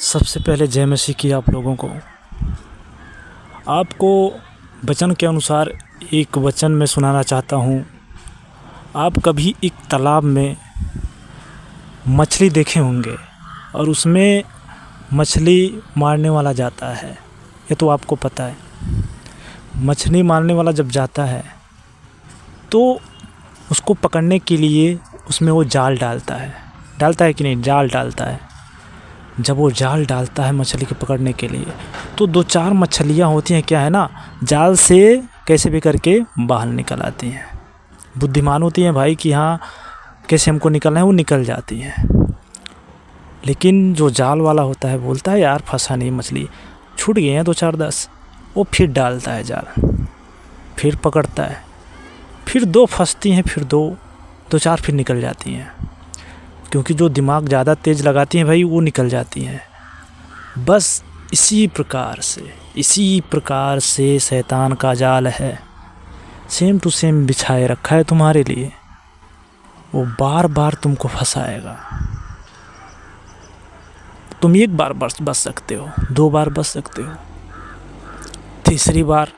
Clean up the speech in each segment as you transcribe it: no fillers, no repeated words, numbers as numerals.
सबसे पहले जय मसीह की आप लोगों को। आपको वचन के अनुसार एक वचन मैं सुनाना चाहता हूँ। आप कभी एक तालाब में मछली देखे होंगे और उसमें मछली मारने वाला जाता है, ये तो आपको पता है। मछली मारने वाला जब जाता है तो उसको पकड़ने के लिए उसमें वो जाल डालता है कि नहीं, जाल डालता है। जब वो जाल डालता है मछली को पकड़ने के लिए तो दो चार मछलियाँ होती हैं, क्या है ना, जाल से कैसे भी करके बाहर निकल आती हैं। बुद्धिमान होती हैं भाई कि हाँ कैसे हमको निकलना है, वो निकल जाती हैं। लेकिन जो जाल वाला होता है बोलता है यार फंसा नहीं, मछली छूट गई हैं 2-4-10। वो फिर डालता है जाल, फिर पकड़ता है, फिर 2 फंसती हैं, फिर 2-4 फिर निकल जाती हैं। क्योंकि जो दिमाग ज़्यादा तेज़ लगाती हैं भाई वो निकल जाती हैं। बस इसी प्रकार से शैतान का जाल है, सेम टू सेम बिछाए रखा है तुम्हारे लिए। वो बार बार तुमको फंसाएगा। तुम एक बार बच सकते हो, 2 बार बच सकते हो, तीसरी बार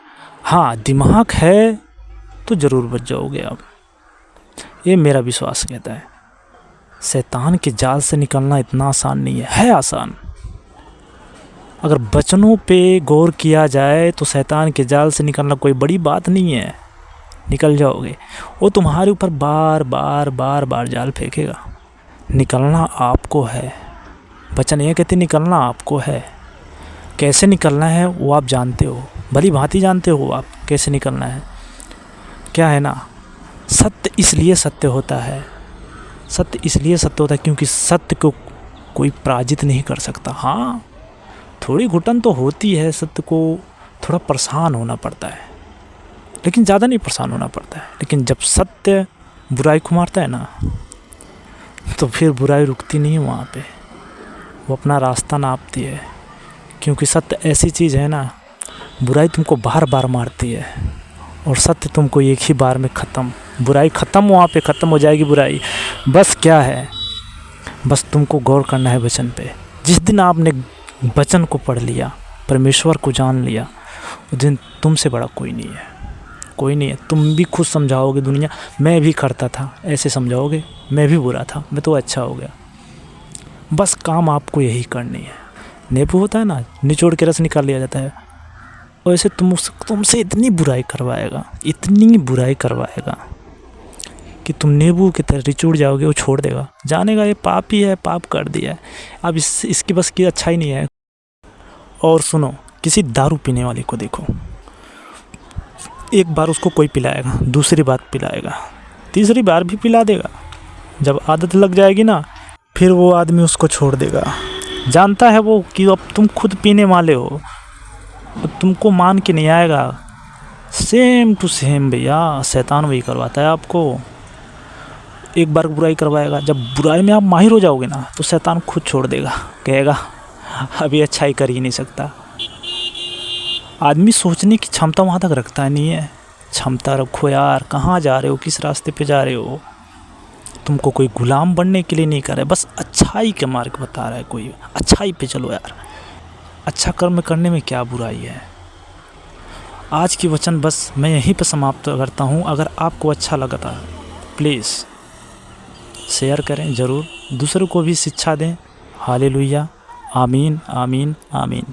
हाँ दिमाग है तो ज़रूर बच जाओगे आप। ये मेरा विश्वास कहता है। शैतान के जाल से निकलना इतना आसान नहीं है आसान। अगर वचनों पे गौर किया जाए तो शैतान के जाल से निकलना कोई बड़ी बात नहीं है, निकल जाओगे। वो तुम्हारे ऊपर बार बार जाल फेंकेगा। निकलना आपको है। वचन ये कहते निकलना आपको है। कैसे निकलना है वो आप जानते हो, भली भांति जानते हो आप कैसे निकलना है। क्या है ना, सत्य इसलिए सत्य होता है क्योंकि सत्य को कोई पराजित नहीं कर सकता। हाँ थोड़ी घुटन तो होती है, सत्य को थोड़ा परेशान होना पड़ता है, लेकिन ज़्यादा नहीं परेशान होना पड़ता है। लेकिन जब सत्य बुराई को मारता है ना तो फिर बुराई रुकती नहीं है वहाँ पे, वो अपना रास्ता नापती है। क्योंकि सत्य ऐसी चीज़ है ना, बुराई तुमको बार बार मारती है और सत्य तुमको एक ही बार में ख़त्म, बुराई ख़त्म, वहाँ पे ख़त्म हो जाएगी बुराई। बस क्या है, बस तुमको गौर करना है वचन पे। जिस दिन आपने वचन को पढ़ लिया, परमेश्वर को जान लिया, उस दिन तुमसे बड़ा कोई नहीं है। तुम भी खुद समझाओगे दुनिया, मैं भी करता था, ऐसे समझाओगे, मैं भी बुरा था, मैं तो अच्छा हो गया। बस काम आपको यही करनी है। नींबू होता है ना, निचोड़ के रस निकाल लिया जाता है, वैसे तुमसे इतनी बुराई करवाएगा कि तुम नींबू की तरह निचोड़ जाओगे, वो छोड़ देगा, जानेगा ये पाप ही है, पाप कर दिया है, अब इसकी बस की अच्छा ही नहीं है। और सुनो, किसी दारू पीने वाले को देखो, एक बार उसको कोई पिलाएगा, दूसरी बार पिलाएगा, तीसरी बार भी पिला देगा। जब आदत लग जाएगी ना फिर वो आदमी उसको छोड़ देगा। जानता है वो कि अब तुम खुद पीने वाले हो, तुमको मान के नहीं आएगा। सेम टू सेम भैया शैतान वही करवाता है आपको। एक बार बुराई करवाएगा, जब बुराई में आप माहिर हो जाओगे ना तो शैतान खुद छोड़ देगा, कहेगा अभी अच्छाई कर ही नहीं सकता। आदमी सोचने की क्षमता वहाँ तक रखता नहीं है। क्षमता रखो यार, कहाँ जा रहे हो, किस रास्ते पे जा रहे हो। तुमको कोई गुलाम बनने के लिए नहीं कर रहा है, बस अच्छाई के मार्ग बता रहा है कोई, अच्छाई पे चलो यार। अच्छा कर्म करने में क्या बुराई है। आज की वचन बस मैं यहीं पर समाप्त करता हूँ। अगर आपको अच्छा लगा था प्लीज़ शेयर करें ज़रूर, दूसरों को भी शिक्षा दें। हालेलुया, आमीन आमीन आमीन।